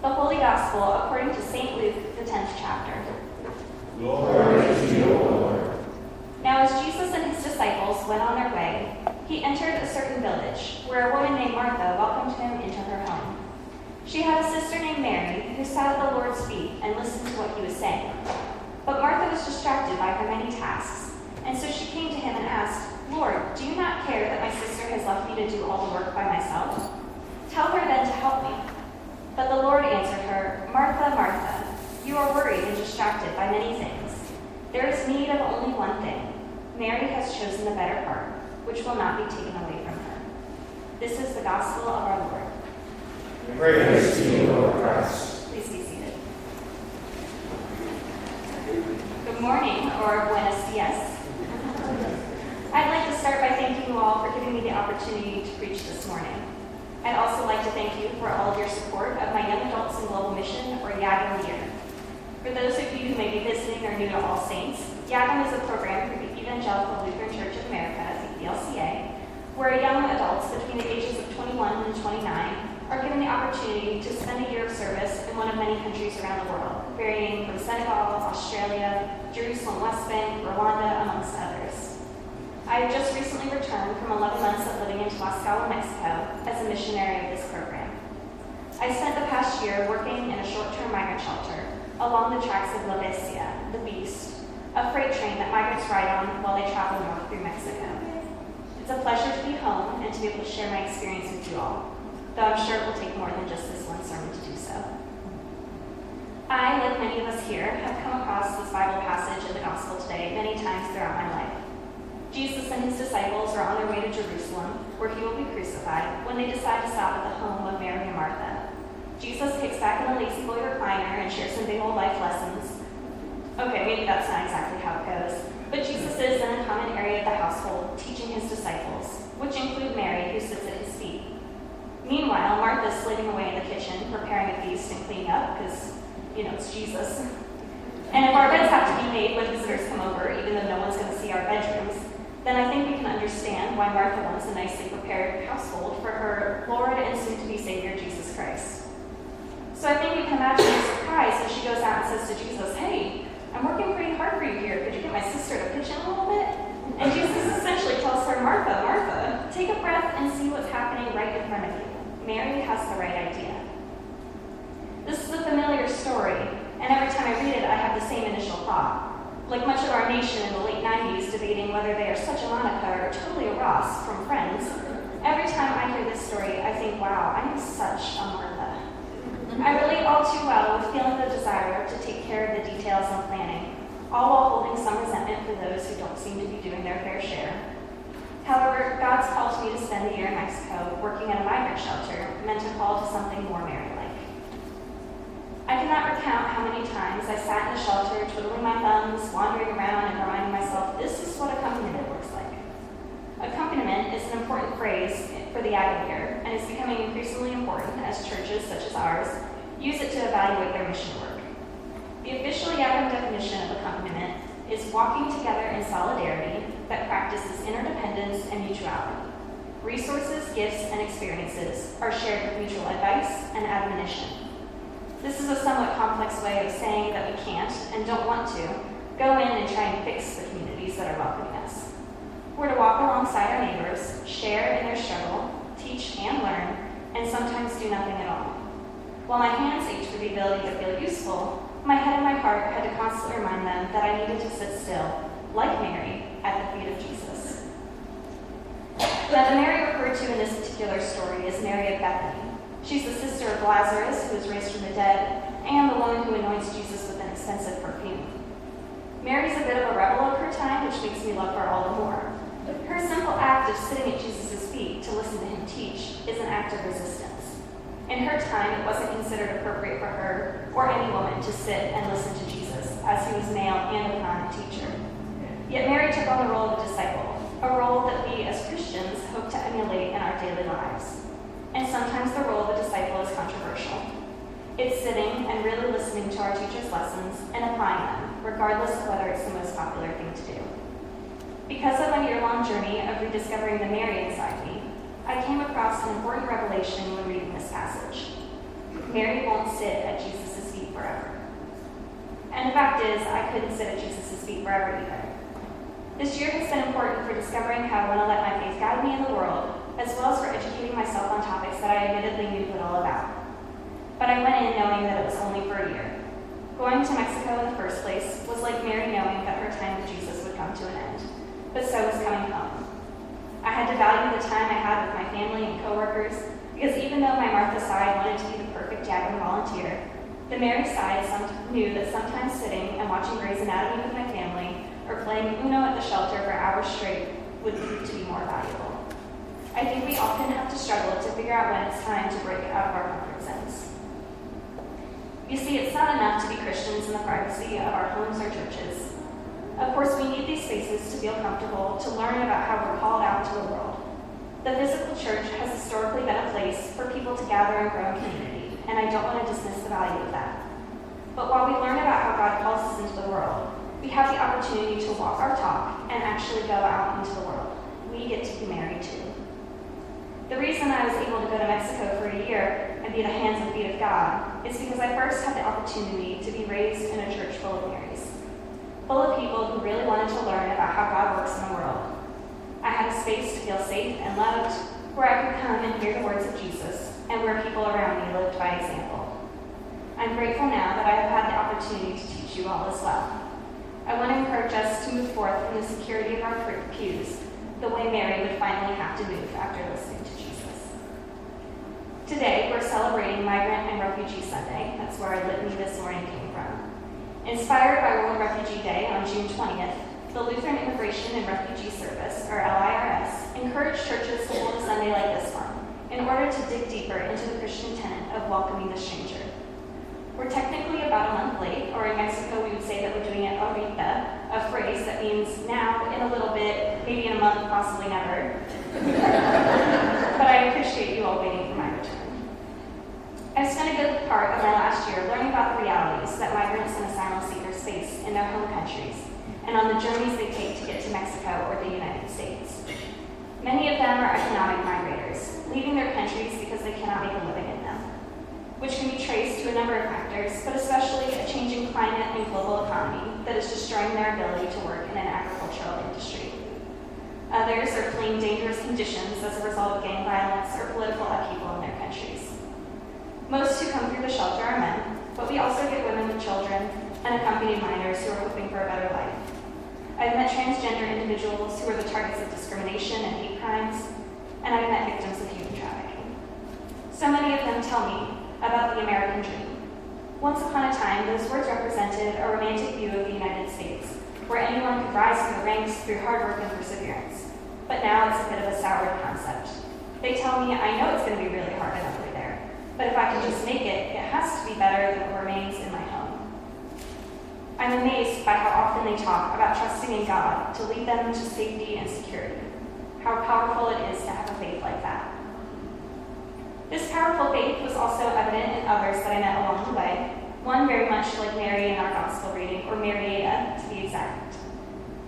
The Holy Gospel according to St. Luke, the 10th chapter. Glory to you, O Lord. Now as Jesus and his disciples went on their way, he entered a certain village, where a woman named Martha welcomed him into her home. She had a sister named Mary, who sat at the Lord's feet and listened to what he was saying. But Martha was distracted by her many tasks, and so she came to him and asked, "Lord, do you not care that my sister has left me to do all the work by myself? Tell her then to help me." But the Lord answered her, "Martha, Martha, you are worried and distracted by many things. There is need of only one thing. Mary has chosen the better part, which will not be taken away from her." This is the gospel of our Lord. Praise to you, Lord Christ. Please be seated. Good morning, or buenos dias. I'd like to start by thanking you all for giving me the opportunity to preach this morning. I'd also like to thank you for all of your support of my Young Adults in Global Mission, or YAGM year. For those of you who may be visiting or new to All Saints, YAGM is a program for the Evangelical Lutheran Church of America, ELCA, where young adults between the ages of 21 and 29 are given the opportunity to spend a year of service in one of many countries around the world, varying from Senegal, Australia, Jerusalem, West Bank, Rwanda, amongst others. I have just recently returned from 11 months of living in Tlaxcala, Mexico, as a missionary of this program. I spent the past year working in a short-term migrant shelter along the tracks of La Bestia, the Beast, a freight train that migrants ride on while they travel north through Mexico. It's a pleasure to be home and to be able to share my experience with you all, though I'm sure it will take more than just this one sermon to do so. I, like many of us here, have come across this Bible passage in the Gospel today many times throughout my life. Jesus and his disciples are on their way to Jerusalem, where he will be crucified, when they decide to stop at the home of Mary and Martha. Jesus kicks back in a lazy boy recliner and shares some big old life lessons. Okay, maybe that's not exactly how it goes, but Jesus is in a common area of the household, teaching his disciples, which include Mary, who sits at his feet. Meanwhile, Martha's slaving away in the kitchen, preparing a feast and cleaning up, because, it's Jesus. And if our beds have to be made when visitors come over, even though no one's going to see our bedrooms, then I think we can understand why Martha wants a nicely prepared household for her Lord and soon-to-be Savior, Jesus Christ. So I think we can imagine her surprise when she goes out and says to Jesus, "Hey, I'm working pretty hard for you here. Could you get my sister to pitch in a little bit?" And Jesus essentially tells her, "Martha, Martha, take a breath and see what's happening right in front of you. Mary has the right idea." This is a familiar story, and every time I read it, I have the same initial thought. Like much of our nation in the late 90s debating whether they are such a Monica or totally a Ross from Friends, every time I hear this story, I think, wow, I am such a Martha. I relate all too well with feeling the desire to take care of the details and planning, all while holding some resentment for those who don't seem to be doing their fair share. However, God's call to me to spend a year in Mexico working at a migrant shelter meant a call to something more Mary-like. I cannot recount how many times I sat in the shelter, twiddling my thumbs, wandering around, and reminding myself, this is what accompaniment looks like. Accompaniment is an important phrase for the YAGM year, and is becoming increasingly important as churches such as ours use it to evaluate their mission work. The official YAGM definition of accompaniment is walking together in solidarity that practices interdependence and mutuality. Resources, gifts, and experiences are shared with mutual advice and admonition. This is a somewhat complex way of saying that we can't and don't want to go in and try and fix the communities that are welcoming us. We're to walk alongside our neighbors, share in their struggle, teach and learn, and sometimes do nothing at all. While my hands ached for the ability to feel useful, my head and my heart had to constantly remind them that I needed to sit still, like Mary, at the feet of Jesus. Now, the Mary referred to in this particular story is Mary of Bethany. She's the sister of Lazarus, who was raised from the dead, and the woman who anoints Jesus with an expensive perfume. Mary's a bit of a rebel of her time, which makes me love her all the more. Her simple act of sitting at Jesus' feet to listen to him teach is an act of resistance. In her time, it wasn't considered appropriate for her or any woman to sit and listen to Jesus, as he was male and a prominent teacher. Yet Mary took on the role of a disciple, a role that we as Christians hope to emulate in our daily lives. And sometimes the role of a disciple is controversial. It's sitting and really listening to our teacher's lessons and applying them, regardless of whether it's the most popular thing to do. Because of my year-long journey of rediscovering the Mary inside me, I came across an important revelation when reading this passage. Mary won't sit at Jesus' feet forever. And the fact is, I couldn't sit at Jesus' feet forever either. This year has been important for discovering how I want to let my faith guide me in the world, as well as for educating myself on topics that I admittedly knew little about. But I went in knowing that it was only for a year. Going to Mexico in the first place was like Mary knowing that her time with Jesus would come to an end, but so was coming home. I had to value the time I had with my family and coworkers, because even though my Martha side wanted to be the perfect YAGM volunteer, the Mary side knew that sometimes sitting and watching Grey's Anatomy with my family or playing Uno at the shelter for hours straight would prove to be more valuable. I think we often have to struggle to figure out when it's time to break out of our comfort zones. You see, it's not enough to be Christians in the privacy of our homes or churches. Of course, we need these spaces to feel comfortable, to learn about how we're called out to the world. The physical church has historically been a place for people to gather and grow in community, and I don't want to dismiss the value of that. But while we learn about how God calls us into the world, we have the opportunity to walk our talk and actually go out into the world. We get to be married too. The reason I was able to go to Mexico for a year and be the hands and feet of God is because I first had the opportunity to be raised in a church full of Marys, full of people who really wanted to learn about how God works in the world. I had a space to feel safe and loved, where I could come and hear the words of Jesus, and where people around me lived by example. I'm grateful now that I have had the opportunity to teach you all as well. I want to encourage us to move forth in the security of our pews, the way Mary would finally have to move after listening to Jesus. Today, we're celebrating Migrant and Refugee Sunday. That's where our litany this morning came from. Inspired by World Refugee Day on June 20th, the Lutheran Immigration and Refugee Service, or LIRS, encouraged churches to hold a Sunday like this one in order to dig deeper into the Christian tenet of welcoming the stranger. We're technically about a month late, or in Mexico we would say that we're doing it ahorita, a phrase that means now, in a little bit, maybe in a month, possibly never. But I appreciate you all waiting for my return. I've spent a good part of my last year learning about the realities that migrants and asylum seekers face in their home countries and on the journeys they take to get to Mexico or the United States. Many of them are economic migrators, leaving their countries because they cannot make a living in them, which can be traced to a number of factors, but especially a changing climate and global economy that is destroying their ability to work in an agricultural industry. Others are fleeing dangerous conditions as a result of gang violence or political upheaval in their countries. Most who come through the shelter are men, but we also get women with children and accompanied minors who are hoping for a better life. I've met transgender individuals who are the targets of discrimination and hate crimes, and I've met victims of human trafficking. So many of them tell me about the American dream. Once upon a time, those words represented a romantic view of the United States, where anyone could rise through the ranks through hard work and perseverance. But now it's a bit of a soured concept. They tell me, I know it's going to be really hard and ugly there, but if I can just make it, it has to be better than what remains in my home. I'm amazed by how often they talk about trusting in God to lead them to safety and security. How powerful it is to have a faith like that. This powerful faith was also evident in others that I met along the way, one very much like Mary in our gospel reading, or Marietta to be exact.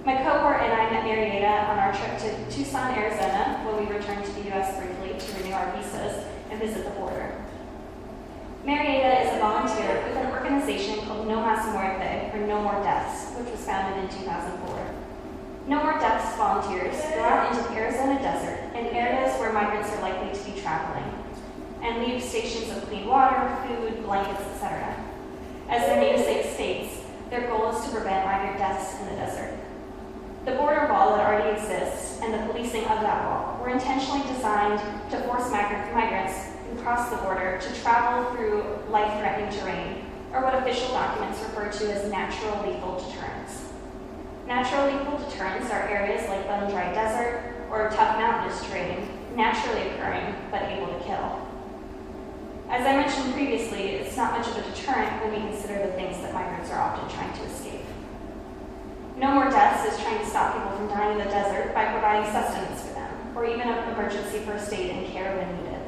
My cohort and I met Marietta on our trip to Tucson, Arizona, when we returned to the U.S. briefly to renew our visas and visit the border. Marietta is a volunteer with an organization called No Más Muerte, or No More Deaths, which was founded in 2004. No More Deaths volunteers go out into the Arizona desert in areas where migrants are likely to be traveling, and leave stations of clean water, food, blankets, etc. As their namesake states, their goal is to prevent migrant deaths in the desert. The border wall that already exists and the policing of that wall were intentionally designed to force migrants who cross the border to travel through life-threatening terrain, or what official documents refer to as natural lethal deterrents. Natural lethal deterrents are areas like bone-dry desert or tough mountainous terrain, naturally occurring but able to kill. As I mentioned previously, it's not much of a deterrent when we consider the things that migrants are often trying to escape. No More Deaths is trying to stop people from dying in the desert by providing sustenance for them, or even emergency first aid and care when needed.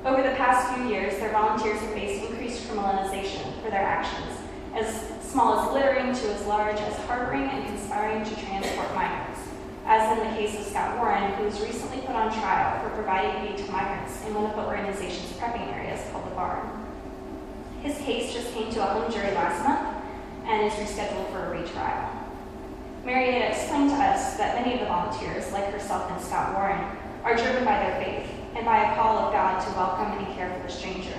Over the past few years, their volunteers have faced increased criminalization for their actions, as small as littering to as large as harboring and conspiring to transport migrants, as in the case of Scott Warren, who was recently put on trial for providing aid to migrants in one of the organization's prepping areas called the Barn. His case just came to a hung jury last month and is rescheduled for a retrial. Marietta explained to us that many of the volunteers, like herself and Scott Warren, are driven by their faith and by a call of God to welcome and care for the stranger.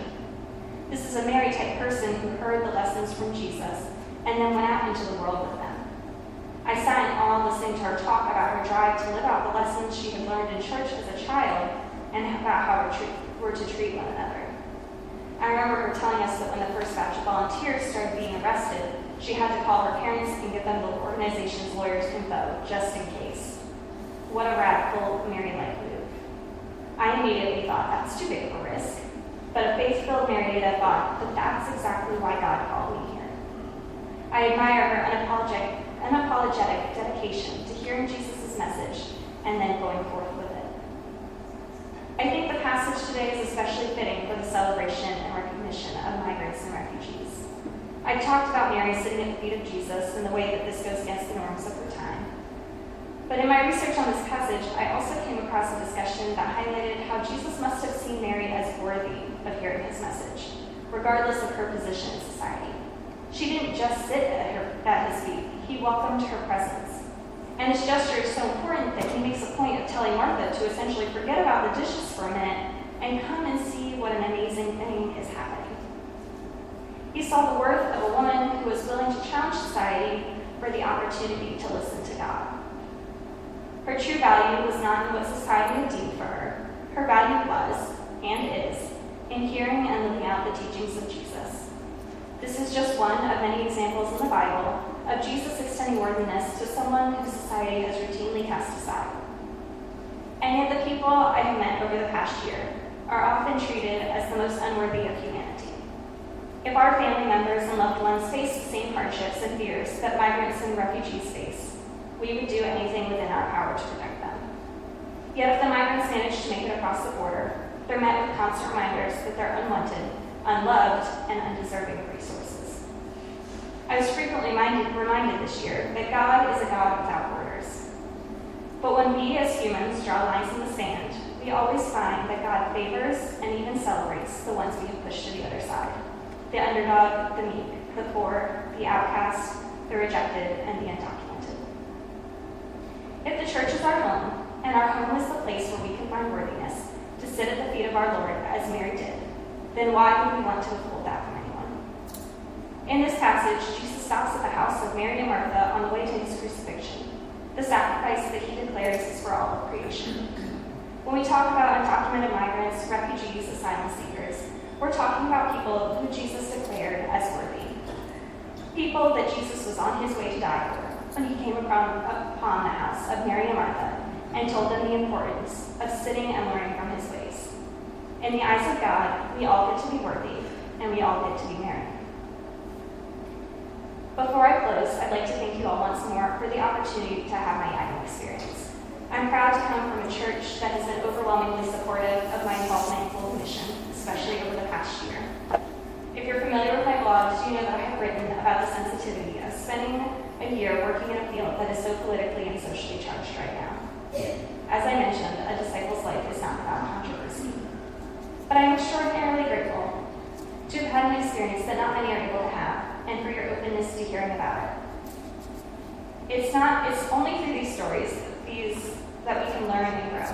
This is a Mary-type person who heard the lessons from Jesus and then went out into the world with them. I sat in awe listening to her talk about her drive to live out the lessons she had learned in church as a child and about how we're to treat one another. I remember her telling us that when the first batch of volunteers started being arrested, she had to call her parents and give them the organization's lawyer's info, just in case. What a radical Mary-like move. I immediately thought that's too big of a risk, but a faith-filled Marietta thought that that's exactly why God called me here. I admire her unapologetic dedication to hearing Jesus' message and then going forth with it. I think the passage today is especially fitting for the celebration and recognition of migrants and refugees. I've talked about Mary sitting at the feet of Jesus and the way that this goes against the norms of her time. But in my research on this passage, I also came across a discussion that highlighted how Jesus must have seen Mary as worthy of hearing his message, regardless of her position in society. She didn't just sit at his feet, he welcomed her presence. And his gesture is so important that he makes a point of telling Martha to essentially forget about the dishes for a minute and come and see what an amazing thing is happening. He saw the worth of a woman who was willing to challenge society for the opportunity to listen to God. Her true value was not in what society had deemed for her. Her value was, and is, in hearing and living out the teachings of Jesus. This is just one of many examples in the Bible of Jesus extending worthiness to someone whose society has routinely cast aside. And yet the people I have met over the past year are often treated as the most unworthy of humanity. If our family members and loved ones face the same hardships and fears that migrants and refugees face, we would do anything within our power to protect them. Yet if the migrants manage to make it across the border, they're met with constant reminders that they're unwanted, unloved, and undeserving of resources. I was frequently reminded this year that God is a God without borders. But when we as humans draw lines in the sand, we always find that God favors and even celebrates the ones we have pushed to the other side. The underdog, the meek, the poor, the outcast, the rejected, and the undocumented. If the church is our home, and our home is the place where we can find worthiness to sit at the feet of our Lord as Mary did, then why would we want to withhold that from anyone? In this passage, Jesus stops at the house of Mary and Martha on the way to his crucifixion, the sacrifice that he declares is for all of creation. When we talk about undocumented migrants, refugees, asylum seekers, we're talking about people who Jesus declared as worthy. People that Jesus was on his way to die for when he came upon the house of Mary and Martha and told them the importance of sitting and learning from his ways. In the eyes of God, we all get to be worthy, and we all get to be Mary. Before I close, I'd like to thank you all once more for the opportunity to have my YAGM experience. I'm proud to come from a church that has been overwhelmingly supportive of my involvement in Full Mission, especially over the past year. If you're familiar with my blogs, you know that I have written about the sensitivity of spending a year working in a field that is so politically and socially charged right now. As I mentioned, a disciple's life is not without controversy. But I'm extraordinarily grateful to have had an experience that not many are able to have, and for your openness to hearing about it. It's only through these stories that we can learn and grow.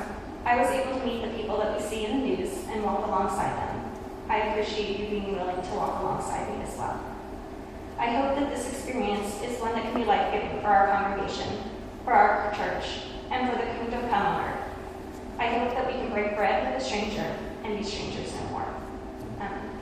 I was able to meet the people that we see in the news and walk alongside them. I appreciate you being willing to walk alongside me as well. I hope that this experience is one that can be life-giving for our congregation, for our church, and for the kingdom come on earth. I hope that we can break bread with a stranger and be strangers no more. Amen.